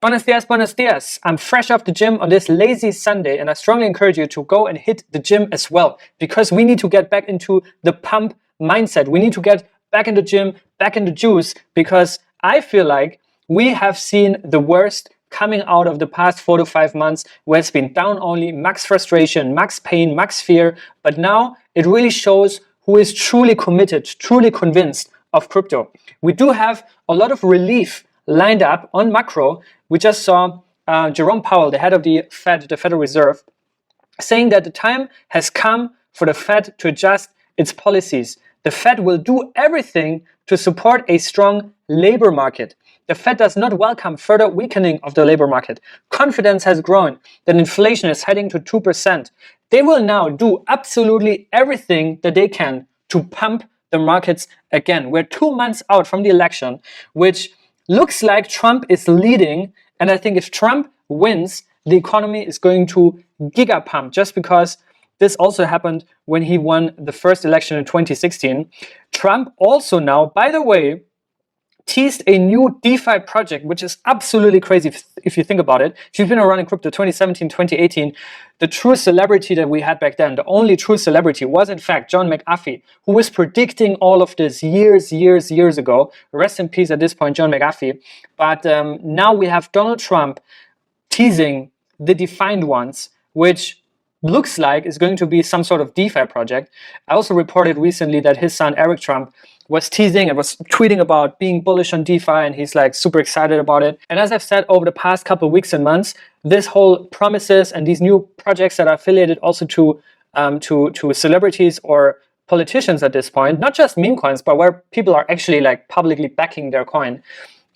Buenos dias, buenos dias. I'm fresh off the gym on this lazy Sunday, and I strongly encourage you to go and hit the gym as well, because we need to get back into the pump mindset. We need to get back in the gym, back in the juice, because I feel like we have seen the worst coming out of the past 4 to 5 months, where it's been down only, max frustration, max pain, max fear. But now it really shows who is truly committed, truly convinced of crypto. We do have a lot of relief lined up on macro. We just saw Jerome Powell, the head of the Fed, the Federal Reserve, saying that the time has come for the Fed to adjust its policies. The Fed will do everything to support a strong labor market. The Fed does not welcome further weakening of the labor market. Confidence has grown that inflation is heading to 2%. They will now do absolutely everything that they can to pump the markets again. We're 2 months out from the election, which looks like Trump is leading, and I think if Trump wins, the economy is going to gigapump, just because this also happened when he won the first election in 2016. Trump also now, by the way, teased a new DeFi project, which is absolutely crazy if you think about it. If you've been around in crypto 2017, 2018, the true celebrity that we had back then, the only true celebrity, was in fact John McAfee, who was predicting all of this years ago. Rest in peace at this point, John McAfee. But now we have Donald Trump teasing the defined ones, which looks like is going to be some sort of DeFi project. I also reported recently that his son Eric Trump was teasing and was tweeting about being bullish on DeFi, and he's like super excited about it. And as I've said over the past couple of weeks and months, this whole promises and these new projects that are affiliated also to celebrities or politicians at this point, not just meme coins, but where people are actually like publicly backing their coin.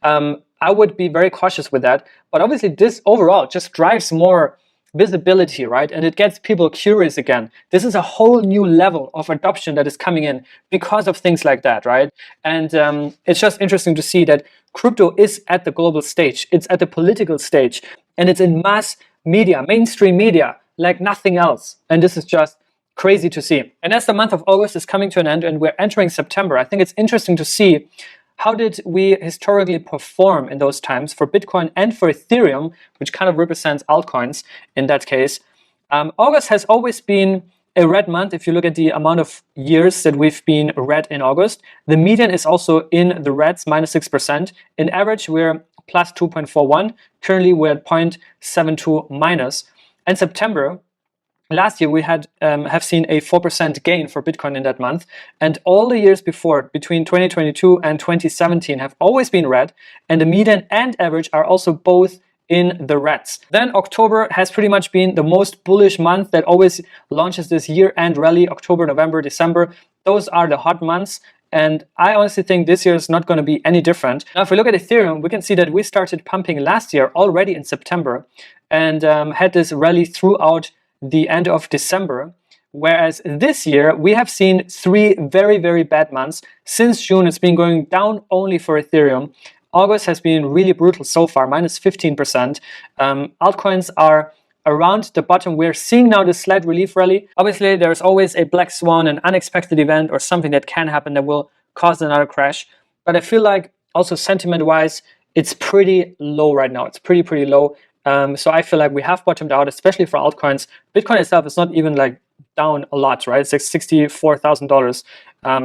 I would be very cautious with that. But obviously this overall just drives more visibility, right? And it gets people curious again. This is a whole new level of adoption that is coming in because of things like that, right? And it's just interesting to see that crypto is at the global stage. It's at the political stage, and it's in mass media, mainstream media, like nothing else. And this is just crazy to see. And as the month of August is coming to an end and we're entering September, I think it's interesting to see how did we historically perform in those times for Bitcoin and for Ethereum, which kind of represents altcoins in that case. August has always been a red month. If you look at the amount of years that we've been red in August, the median is also in the reds, -6%. In average, we're plus 2.41. Currently, we're at 0.72 minus. And September, last year we had have seen a 4% gain for Bitcoin in that month, and all the years before, between 2022 and 2017, have always been red, and the median and average are also both in the reds. Then October has pretty much been the most bullish month that always launches this year-end rally. October, November, December, those are the hot months. And I honestly think this year is not going to be any different. Now, if we look at Ethereum, we can see that we started pumping last year already in September, and had this rally throughout the end of December, whereas this year we have seen 3 very bad months. Since June, it's been going down only for Ethereum. August has been really brutal so far, -15%. Altcoins are around the bottom. We're seeing now the slight relief rally. Obviously, there's always a black swan, an unexpected event, or something that can happen that will cause another crash. But I feel like also sentiment-wise, it's pretty low right now. It's pretty low. So I feel like we have bottomed out, especially for altcoins. Bitcoin itself is not even like down a lot, right? It's like $64,000.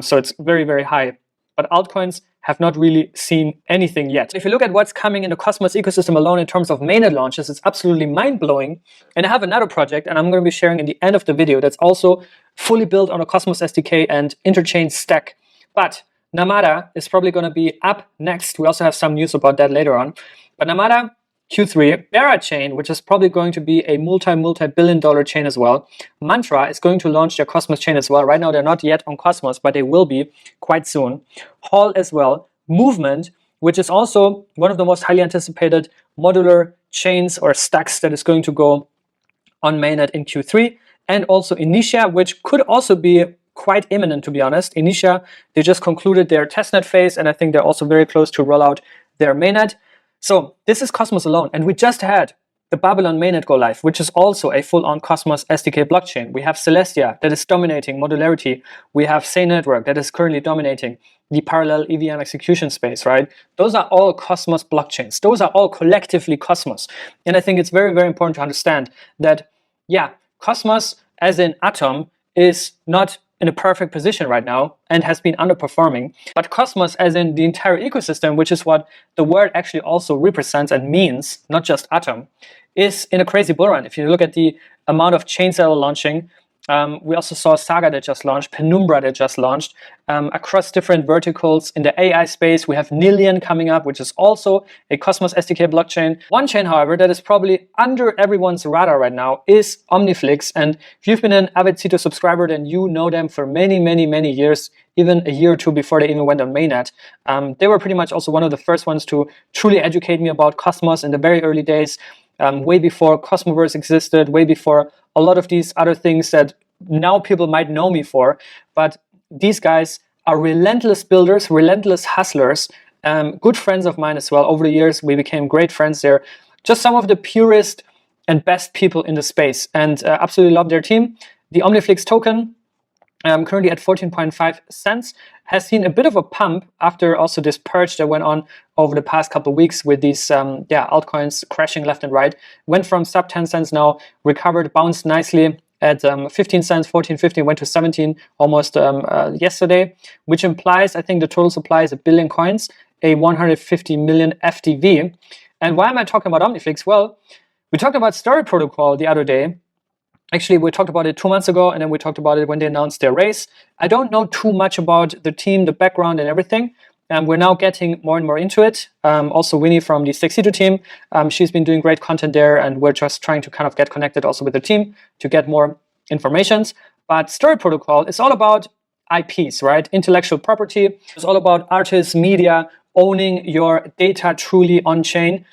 So it's very high. But altcoins have not really seen anything yet. If you look at what's coming in the Cosmos ecosystem alone in terms of mainnet launches, it's absolutely mind-blowing. And I have another project, and I'm going to be sharing in the end of the video, that's also fully built on a Cosmos SDK and interchain stack. But Namada is probably going to be up next. We also have some news about that later on. But Namada Q3, Bera chain, which is probably going to be a multi-billion dollar chain as well. Mantra is going to launch their Cosmos chain as well. Right now, they're not yet on Cosmos, but they will be quite soon. Hall as well. Movement, which is also one of the most highly anticipated modular chains or stacks that is going to go on mainnet in Q3. And also Initia, which could also be quite imminent, to be honest. Initia, they just concluded their testnet phase, and I think they're also very close to roll out their mainnet. So this is Cosmos alone, and we just had the Babylon mainnet go live, which is also a full-on Cosmos SDK blockchain. We have Celestia that is dominating modularity. We have Say Network that is currently dominating the parallel EVM execution space, right? Those are all Cosmos blockchains. Those are all collectively Cosmos. And I think it's very, very important to understand that, yeah, Cosmos as in Atom is not in a perfect position right now and has been underperforming. But Cosmos as in the entire ecosystem, which is what the word actually also represents and means, not just Atom, is in a crazy bull run. If you look at the amount of chains that are launching, we also saw Saga that just launched, Penumbra that just launched. Across different verticals in the AI space, we have Nillion coming up, which is also a Cosmos SDK blockchain. One chain, however, that is probably under everyone's radar right now is OmniFlix. And if you've been an avid Cito subscriber, then you know them for many, many, many years, even a year or two before they even went on mainnet. They were pretty much also one of the first ones to truly educate me about Cosmos in the very early days. Way before Cosmoverse existed, way before a lot of these other things that now people might know me for. But these guys are relentless builders, relentless hustlers, good friends of mine as well. Over the years, we became great friends. They're just some of the purest and best people in the space, and absolutely love their team. The OmniFlix token, currently at 14.5 cents, has seen a bit of a pump after also this purge that went on over the past couple of weeks with these altcoins crashing left and right. Went from sub 10 cents now, recovered, bounced nicely at 15 cents, 14.50, went to 17 almost yesterday, which implies, I think the total supply is 1 billion coins, a 150 million FTV. And why am I talking about OmniFlix? Well, we talked about Story Protocol the other day. Actually, we talked about it 2 months ago, and then we talked about it when they announced their race. I don't know too much about the team, the background, and everything. We're now getting more and more into it. Also, Winnie from the Sexito team, she's been doing great content there, and we're just trying to kind of get connected also with the team to get more informations. But Story Protocol is all about IPs, right? Intellectual property. It's all about artists, media, owning your data truly on-chain.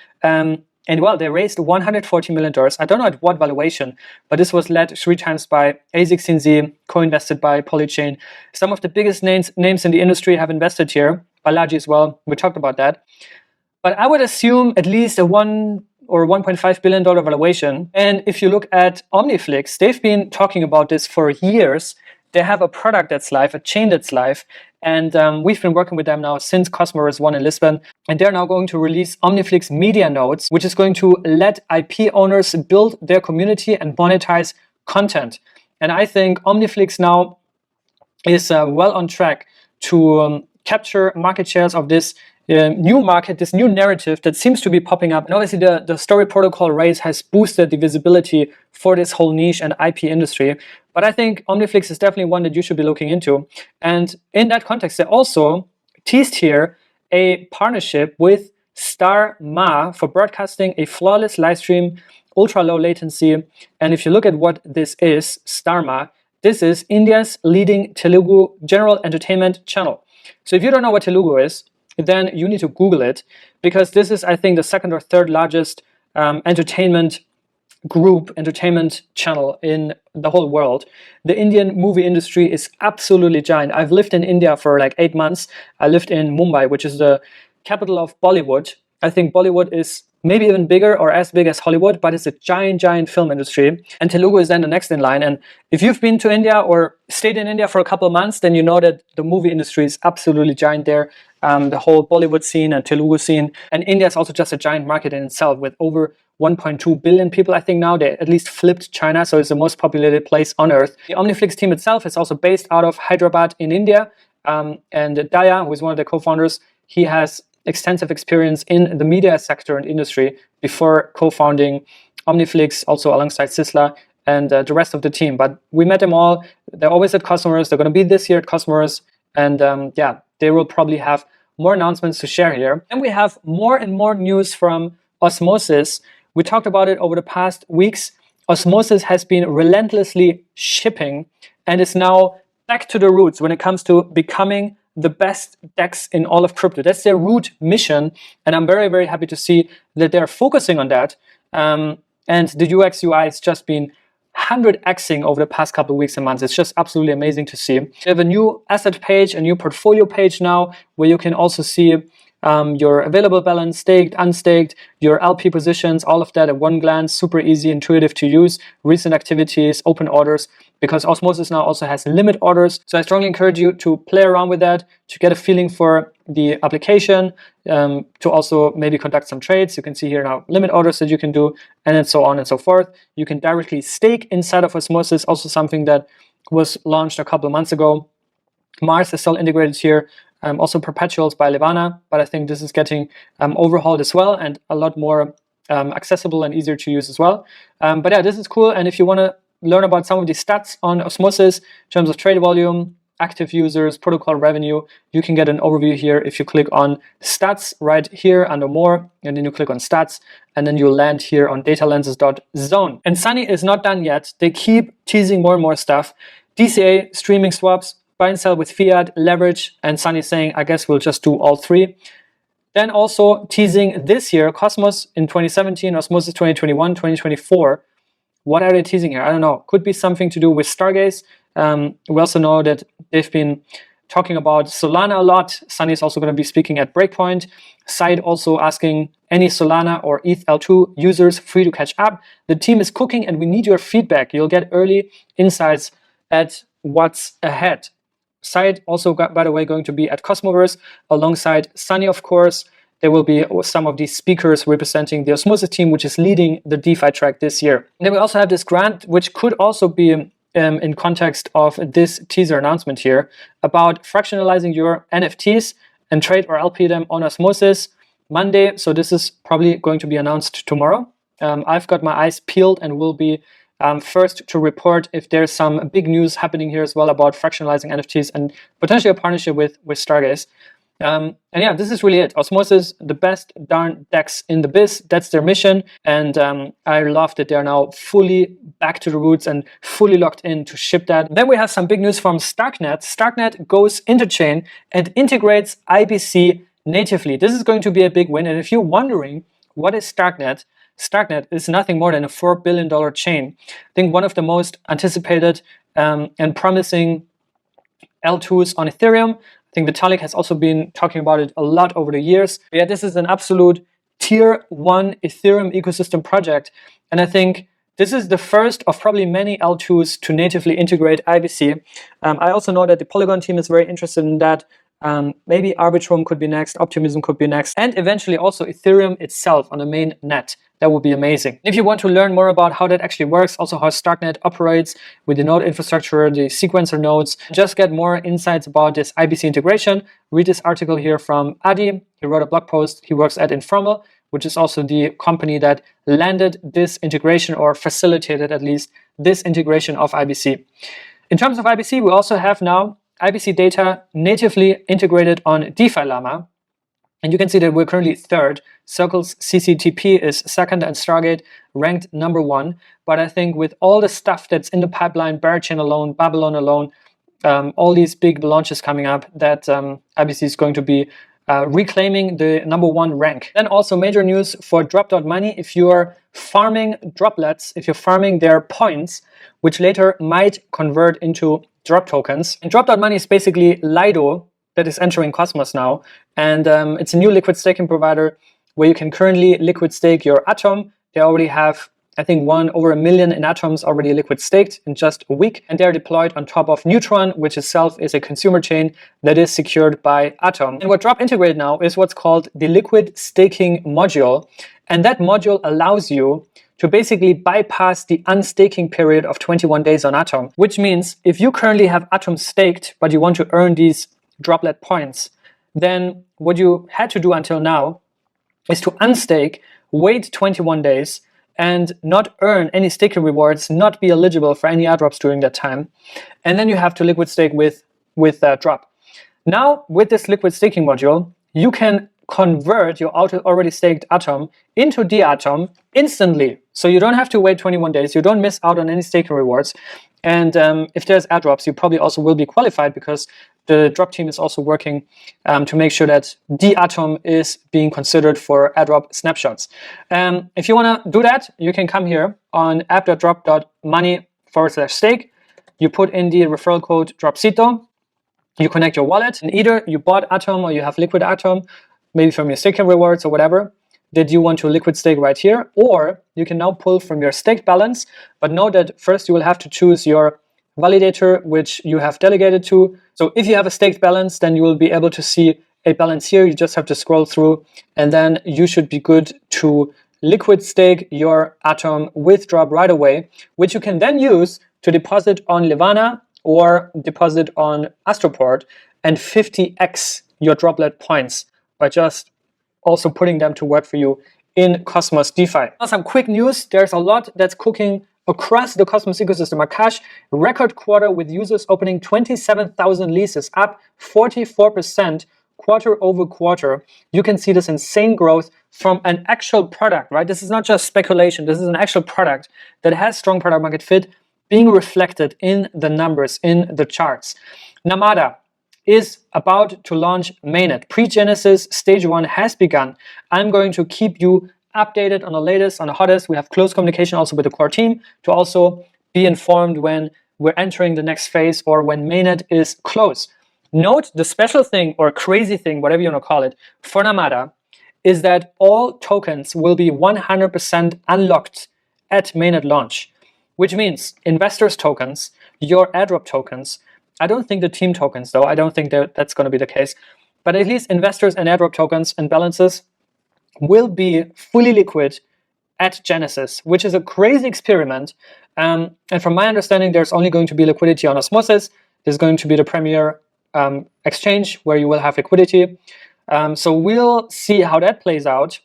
And well, they raised $140 million. I don't know at what valuation, but this was led 3 times by A16Z, co-invested by Polychain. Some of the biggest names in the industry have invested here, Balaji as well. We talked about that. But I would assume at least a $1 or $1.5 billion valuation. And if you look at OmniFlix, they've been talking about this for years. They have a product that's live, a chain that's live, and we've been working with them now since Cosmoverse One in Lisbon, and they're now going to release OmniFlix Media Nodes, which is going to let IP owners build their community and monetize content. And I think OmniFlix now is well on track to capture market shares of this new market, this new narrative that seems to be popping up. And obviously the Story Protocol raise has boosted the visibility for this whole niche and IP industry. But I think OmniFlix is definitely one that you should be looking into. And in that context, they also teased here a partnership with StarMa for broadcasting a flawless live stream, ultra low latency. And if you look at what this is, StarMa, this is India's leading Telugu general entertainment channel. So if you don't know what Telugu is, then you need to Google it, because this is, I think, the 2nd or 3rd largest entertainment channel in the whole world. The Indian movie industry is absolutely giant. I've lived in India for like 8 months. I lived in Mumbai, which is the capital of Bollywood. I think Bollywood is maybe even bigger or as big as Hollywood, but it's a giant, giant film industry. And Telugu is then the next in line. And if you've been to India or stayed in India for a couple of months, then you know that the movie industry is absolutely giant there. The whole Bollywood scene and Telugu scene. And India is also just a giant market in itself with over 1.2 billion people. I think now they at least flipped China, so it's the most populated place on earth. The OmniFlix team itself is also based out of Hyderabad in India. And Daya, who is one of the co-founders, he has extensive experience in the media sector and industry before co-founding OmniFlix, also alongside Sisla and the rest of the team. But we met them all. They're always at Cosmoverse. They're going to be this year at Cosmoverse. And they will probably have more announcements to share here. And we have more and more news from Osmosis. We talked about it over the past weeks. Osmosis has been relentlessly shipping and is now back to the roots when it comes to becoming the best DEX in all of crypto. That's their root mission, and I'm very, very happy to see that they're focusing on that. And the UX UI has just been 100xing over the past couple of weeks and months. It's just absolutely amazing to see. They have a new asset page, a new portfolio page now, where you can also see your available balance, staked, unstaked, your LP positions, all of that at one glance, super easy, intuitive to use, recent activities, open orders, because Osmosis now also has limit orders. So I strongly encourage you to play around with that, to get a feeling for the application, to also maybe conduct some trades. You can see here now limit orders that you can do, and then so on and so forth. You can directly stake inside of Osmosis, also something that was launched a couple of months ago. Mars is still integrated here. Also perpetuals by Levana, but I think this is getting overhauled as well and a lot more accessible and easier to use as well. But yeah, this is cool. And if you want to learn about some of the stats on Osmosis in terms of trade volume, active users, protocol revenue, you can get an overview here if you click on stats right here under more, and then you click on stats, and then you'll land here on datalenses.zone. And Sunny is not done yet. They keep teasing more and more stuff. DCA, streaming swaps, buy and sell with fiat, leverage, and Sunny saying, I guess we'll just do all three. Then also teasing this year, Cosmos in 2017, Osmosis 2021, 2024. What are they teasing here? I don't know. Could be something to do with Stargaze. We also know that they've been talking about Solana a lot. Sunny is also going to be speaking at Breakpoint. Side also asking any Solana or ETH L2 users free to catch up. The team is cooking and we need your feedback. You'll get early insights at what's ahead. Side also, by the way, going to be at Cosmoverse alongside Sunny, of course. There will be some of these speakers representing the Osmosis team, which is leading the DeFi track this year. And then we also have this grant, which could also be in context of this teaser announcement here, about fractionalizing your NFTs and trade or LP them on Osmosis Monday. So this is probably going to be announced tomorrow. I've got my eyes peeled and will be first to report if there's some big news happening here as well about fractionalizing NFTs and potentially a partnership with Stargaze. And yeah, this is really it. Osmosis, the best darn DEX in the biz. That's their mission. And I love that they're now fully back to the roots and fully locked in to ship that. Then we have some big news from Starknet. Starknet goes interchain and integrates IBC natively. This is going to be a big win. And if you're wondering, what is Starknet? Starknet is nothing more than a $4 billion chain. I think one of the most anticipated and promising L2s on Ethereum. I think Vitalik has also been talking about it a lot over the years. But yeah, this is an absolute tier 1 Ethereum ecosystem project. And I think this is the first of probably many L2s to natively integrate IBC. I also know that the Polygon team is very interested in that. Maybe Arbitrum could be next, Optimism could be next, and eventually also Ethereum itself on the main net. That would be amazing. If you want to learn more about how that actually works, also how Starknet operates with the node infrastructure, the sequencer nodes, just get more insights about this IBC integration, read this article here from Adi. He wrote a blog post. He works at Informal, which is also the company that landed this integration or facilitated at least this integration of IBC. In terms of IBC, we also have now IBC data natively integrated on DefiLlama. And you can see that we're currently third. Circle's CCTP is second and Stargate ranked number 1. But I think with all the stuff that's in the pipeline, Barachain alone, Babylon alone, all these big launches coming up, that IBC is going to be reclaiming the number 1 rank. Then also major news for Drop.money. If you're farming droplets, if you're farming their points, which later might convert into drop tokens. And Drop.money is basically Lido that is entering Cosmos now. And it's a new liquid staking provider where you can currently liquid stake your Atom. They already have, I think, over 1 million in Atoms already liquid staked in just a week. And they're deployed on top of Neutron, which itself is a consumer chain that is secured by Atom. And what Drop integrated now is what's called the liquid staking module. And that module allows you to basically bypass the unstaking period of 21 days on Atom, which means if you currently have Atom staked, but you want to earn these droplet points, then what you had to do until now is to unstake, wait 21 days, and not earn any staking rewards, not be eligible for any airdrops during that time. And then you have to liquid stake with Drop. Now, with this liquid staking module, you can convert your already staked Atom into the Atom instantly. So you don't have to wait 21 days. You don't miss out on any staking rewards. And if there's airdrops, you probably also will be qualified because the Drop team is also working to make sure that the Atom is being considered for airdrop snapshots. If you want to do that, you can come here on app.drop.money/stake. You put in the referral code DROPCITO. You connect your wallet, and either you bought Atom or you have liquid Atom. maybe from your staking rewards or whatever, that you want to liquid stake right here, or you can now pull from your staked balance. But know that first you will have to choose your validator, which you have delegated to. So if you have a staked balance, then you will be able to see a balance here. You just have to scroll through, and then you should be good to liquid stake your Atom with drop right away, which you can then use to deposit on Levana or deposit on Astroport and 50x your droplet points by just also putting them to work for you in Cosmos DeFi. Now, some quick news. There's a lot that's cooking across the Cosmos ecosystem. Akash, record quarter with users opening 27,000 leases, up 44% quarter over quarter. You can see this insane growth from an actual product, right? This is not just speculation. This is an actual product that has strong product market fit being reflected in the numbers, in the charts. Namada is about to launch Mainnet. Pre-Genesis stage 1 has begun. I'm going to keep you updated on the latest, on the hottest. We have close communication also with the core team to also be informed when we're entering the next phase or when Mainnet is close. Note the special thing or crazy thing, whatever you want to call it, for Namada is that all tokens will be 100% unlocked at Mainnet launch, which means investors' tokens, your airdrop tokens. I don't think the team tokens, though. I don't think that's going to be the case. But at least investors and airdrop tokens and balances will be fully liquid at Genesis, which is a crazy experiment. And from my understanding, there's only going to be liquidity on Osmosis. There's going to be the premier exchange where you will have liquidity. So we'll see how that plays out.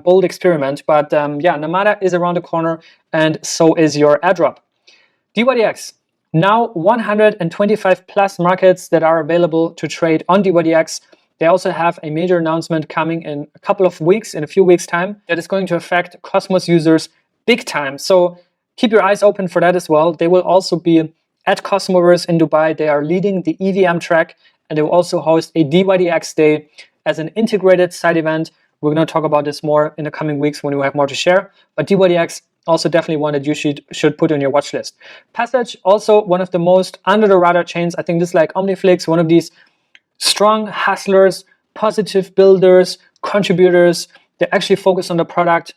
Bold experiment. But yeah, Namada is around the corner, and so is your airdrop. dYdX. Now 125 plus markets that are available to trade on dYdX. They also have a major announcement coming in a couple of weeks, in a few weeks' time, that is going to affect Cosmos users big time. So keep your eyes open for that as well. They will also be at Cosmoverse in Dubai. They are leading the EVM track, and they will also host a dYdX day as an integrated side event. We're going to talk about this more in the coming weeks when we have more to share. But dYdX, also definitely one that you should put on your watch list. Passage, also one of the most under the radar chains. I think this is like OmniFlix, one of these strong hustlers, positive builders, contributors. They actually focus on the product.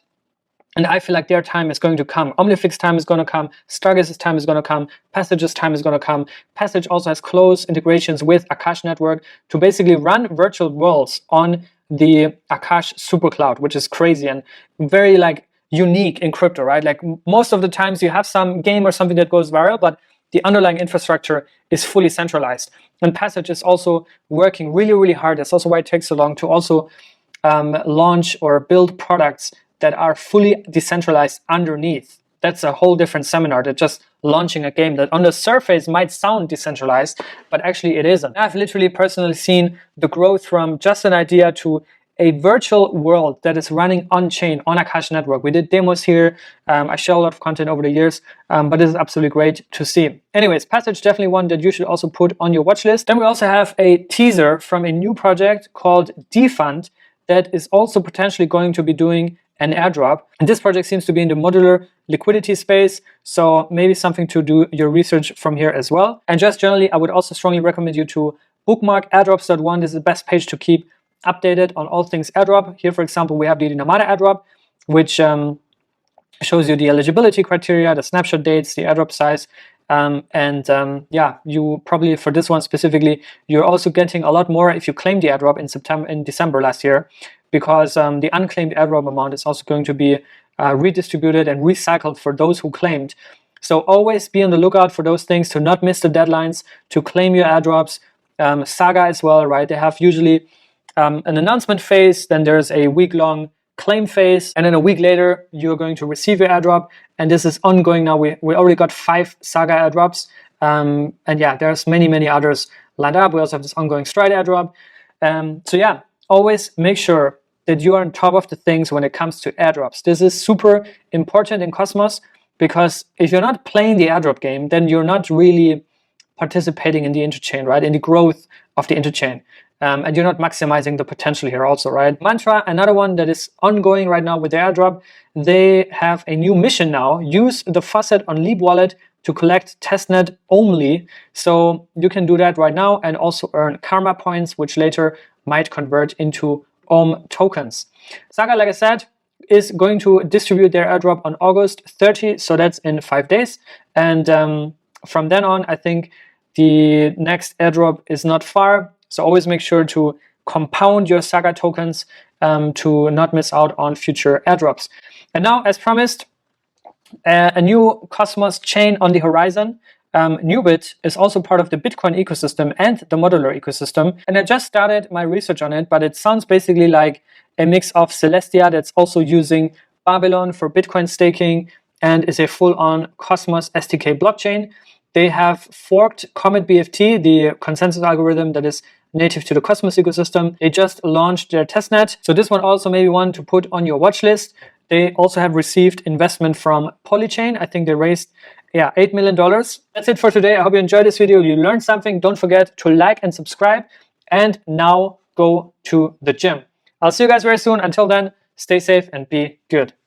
And I feel like their time is going to come. OmniFlix time is going to come. Stargaze's time is going to come. Passage's time is going to come. Passage also has close integrations with Akash network to basically run virtual worlds on the Akash supercloud, which is crazy and very like unique in crypto, right? Like most of the times you have some game or something that goes viral, but the underlying infrastructure is fully centralized. And Passage is also working really, really hard. That's also why it takes so long to also launch or build products that are fully decentralized underneath. That's a whole different seminar than just launching a game that on the surface might sound decentralized, but actually it isn't. I've literally personally seen the growth from just an idea to a virtual world that is running on-chain on Akash network. We did demos here. I share a lot of content over the years, but this is absolutely great to see. Anyways, Passage definitely one that you should also put on your watch list. Then we also have a teaser from a new project called DeFund that is also potentially going to be doing an airdrop. And this project seems to be in the modular liquidity space, so maybe something to do your research from here as well. And just generally, I would also strongly recommend you to bookmark Airdrops.one. This is the best page to keep updated on all things airdrop. Here, for example, we have the Namada airdrop, which shows you the eligibility criteria, the snapshot dates, the airdrop size. Yeah, you probably, for this one specifically, you're also getting a lot more if you claim the airdrop in December last year, because the unclaimed airdrop amount is also going to be redistributed and recycled for those who claimed. So always be on the lookout for those things to not miss the deadlines to claim your airdrops. Saga as well, right? They have usually an announcement phase, then there's a week-long claim phase, and then a week later you're going to receive your airdrop. And this is ongoing now. We already got 5 Saga airdrops, and yeah, there's many others lined up. We also have this ongoing Stride airdrop. So yeah, always make sure that you are on top of the things when it comes to airdrops. This is super important in Cosmos, because if you're not playing the airdrop game, then you're not really participating in the interchain, right? In the growth of the interchain. And you're not maximizing the potential here also, right? Mantra, another one that is ongoing right now with the airdrop. They have a new mission now. Use the faucet on Leap Wallet to collect testnet only. So you can do that right now and also earn karma points, which later might convert into tokens. Saga, like I said, is going to distribute their airdrop on August 30, so that's in 5 days. And from then on, I think the next airdrop is not far. So always make sure to compound your Saga tokens to not miss out on future airdrops. And now, as promised, a new Cosmos chain on the horizon. Nubit is also part of the Bitcoin ecosystem and the modular ecosystem. And I just started my research on it, but it sounds basically like a mix of Celestia that's also using Babylon for Bitcoin staking and is a full-on Cosmos SDK blockchain. They have forked Comet BFT, the consensus algorithm that is native to the Cosmos ecosystem. They just launched their testnet. So this one also may be one to put on your watch list. They also have received investment from Polychain. I think they raised $8 million. That's it for today. I hope you enjoyed this video. You learned something. Don't forget to like and subscribe. And now go to the gym. I'll see you guys very soon. Until then, stay safe and be good.